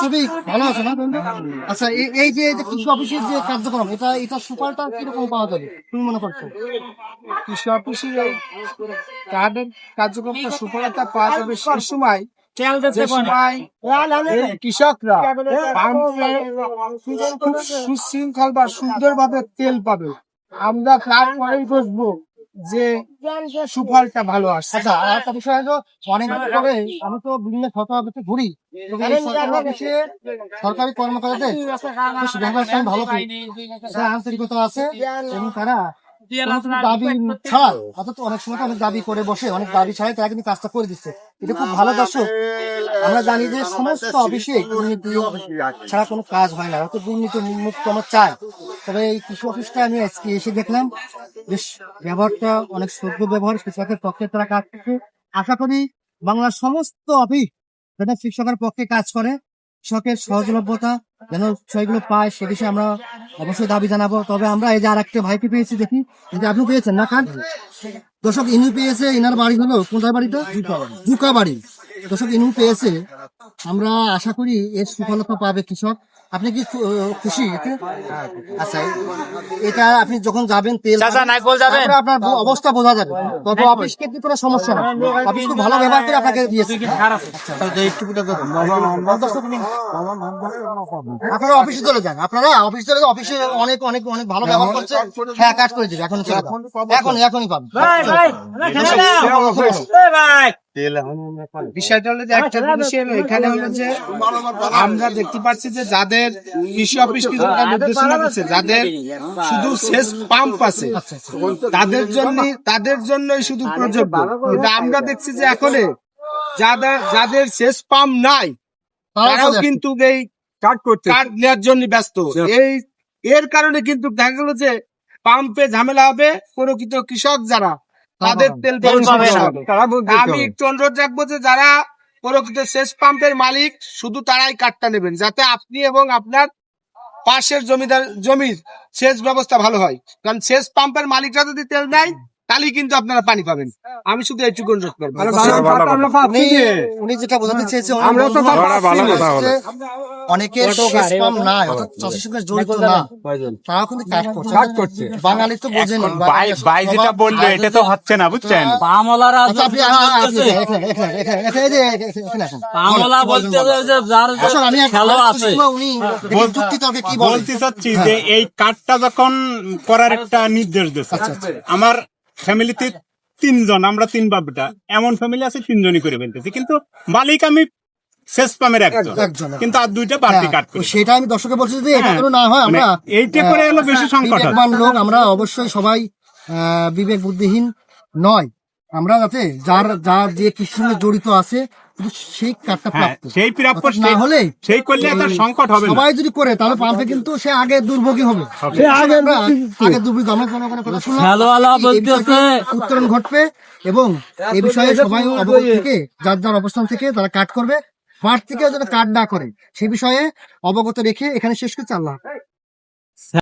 খুবই ভালো আছে না বন্ধু? আচ্ছা এই যে কৃষি অফিসের যে কার্যক্রম এটা সুফলটা কিরকম পাওয়া যাবে তুমি মনে করছো? কৃষি অফিসের এই কার্ডের কার্যক্রমটা সুফলতা পাওয়া যাবে সেই সময় যে সময় এই কৃষকরা পাম্পে খুব সুশৃঙ্খল বা সুন্দরভাবে তেল পাবে। আমরা তারপরেই বুঝবো যে সুফলটা ভালো আসছে। আচ্ছা আর একটা বিষয় হলো অনেক করে আমি তো বিভিন্ন সরকারি অফিসে ঘুরি, তো এই সরকারি অফিসে সরকারি কর্মকর্তাদের বেশ ব্যবহারটা আমি ভালো পাই, তাদের আন্তরিকতা আছে এবং তারা কোনো দাবি ছাড়া অথচ অনেক সময় তো অনেক দাবি করে বসে, অনেক দাবি ছাড়াই তারা কিন্তু কাজটা করে দিচ্ছে। এটা খুব ভালো। দর্শক আমরা জানি যে সমস্ত অফিসে দুর্নীতি ছাড়া কোনো কাজ হয় না, হয়তো দুর্নীতি মুক্ত আমরা চাই। তবে এই কৃষি অফিসটা আমি আজকে এসে দেখলাম বেশ ব্যবহারটা অনেক সভ্য ব্যবহার, কৃষকের পক্ষে তারা কাজ করছে। আশা করি বাংলার সমস্ত অফিস যারা কৃষকের পক্ষে কাজ করে, কৃষকের সহজলভ্যতা যেন বিষয়গুলো পায় সে বিষয়ে আমরা অবশ্যই দাবি জানাবো। তবে আমরা এই যে আর একটা ভাইকে পেয়েছি, দেখি এই যে আপনি পেয়েছেন না কার্ড দর্শক, ইনু পেয়েছে। ইনার বাড়ি হলো কোথায় বাড়িটা? জুকা বাড়ি। দর্শক ইনু পেয়েছে, আমরা আশা করি এর সুফলতা পাবে কৃষক। আপনি কি খুশি এতে? আচ্ছা এটা আপনি যখন যাবেন তেল তারপরে আপনার অবস্থা বোঝা যাবে। তবে অফিস ক্ষেত্রে কোনো সমস্যা না, অফিস খুব ভালো ব্যবহার করে আপনাকে দিয়েছে। আচ্ছা, তাহলে একটু আপনারা অফিসে চলে যান, আপনারা অফিসে চলে যান, অফিসে অনেক অনেক অনেক ভালো ব্যবহার করছে। হ্যাঁ কাজ করে দিবে, এখনই চলে যান, এখনই পাবেন। বিষয়টা হলো যে একটা জিনিস হলো এখানে হলো যে আমরা দেখতে পাচ্ছি যে যাদের কৃষি অফিস কিছু নির্দেশনা দিচ্ছে, যাদের শুধু সেচ পাম্প আছে তাদের জন্যই শুধু প্রযোজ্য। কিন্তু আমরা দেখছি যে এখন যাদের সেচ পাম্প নাই তারাও কিন্তু এই কার্ড নেওয়ার জন্য ব্যস্ত। এর কারণে কিন্তু দেখা গেল যে পাম্পে ঝামেলা হবে, প্রকৃত কৃষক যারা তাদের তেল সমস্যা হবে। আমি একটু অনুরোধ রাখবো যে যারা প্রকৃত সেচ পাম্পের মালিক শুধু তারাই কার্ডটা নেবেন, যাতে আপনি এবং আপনার পাশের জমির সেচ ব্যবস্থা ভালো হয়। কারণ সেচ পাম্পের মালিকরা যদি তেল নেয় তাহলে কিন্তু আপনারা পানি পাবেন। আমি শুধু এইটুকু অনুরোধ করবো। উনি যেটা বোঝাতে চেয়েছে, অনেকের সেচ পাম্প নাই, অর্থাৎ চাষের সঙ্গে জড়িত না, তারাও কিন্তু কাজ করছে। বাঙালি তো বোঝেন, ভাই যেটা বললো এটা তো হচ্ছে না, বুঝছেন? বলতে চাচ্ছি যে এই কার্ডটা যখন করার একটা নির্দেশ দিচ্ছে, আমার ফ্যামিলিতে 3 জন, আমরা 3 বাপটা, এমন ফ্যামিলি আছে 3 জনই করে ফেলতেছি, কিন্তু মালিক আমি শেষ পামের একজন, কিন্তু আর 2টা বাড়তি কাট করে। সেটা আমি দর্শকে বলছি যে এটা কোনো না হয়, আমরা এইটা করে এলো বেশি সংকট লোক, আমরা অবশ্যই সবাই বিবেক বুদ্ধিহীন নয়, আমরা যাতে যার যে কৃষির সঙ্গে জড়িত আছে সেই কার্ডটা প্রাপ্ত, সেই প্রাপ্য না হলে সেই করলে তার সংকট হবে। সবাই যদি করে তাহলে পাম্পে কিন্তু সে আগে দুর্ভোগী হবে, আগে দুর্ভোগী। আমরা জনগণের কথা শুনলাম, উত্তরণ ঘটবে এবং এই বিষয়ে সবাই অবগত থেকে যার অবস্থান থেকে তারা কাট করবে, মাঠ থেকে যেন কাট না করে সে বিষয়ে অবগত রেখে এখানে শেষ করছি। আল্লাহ।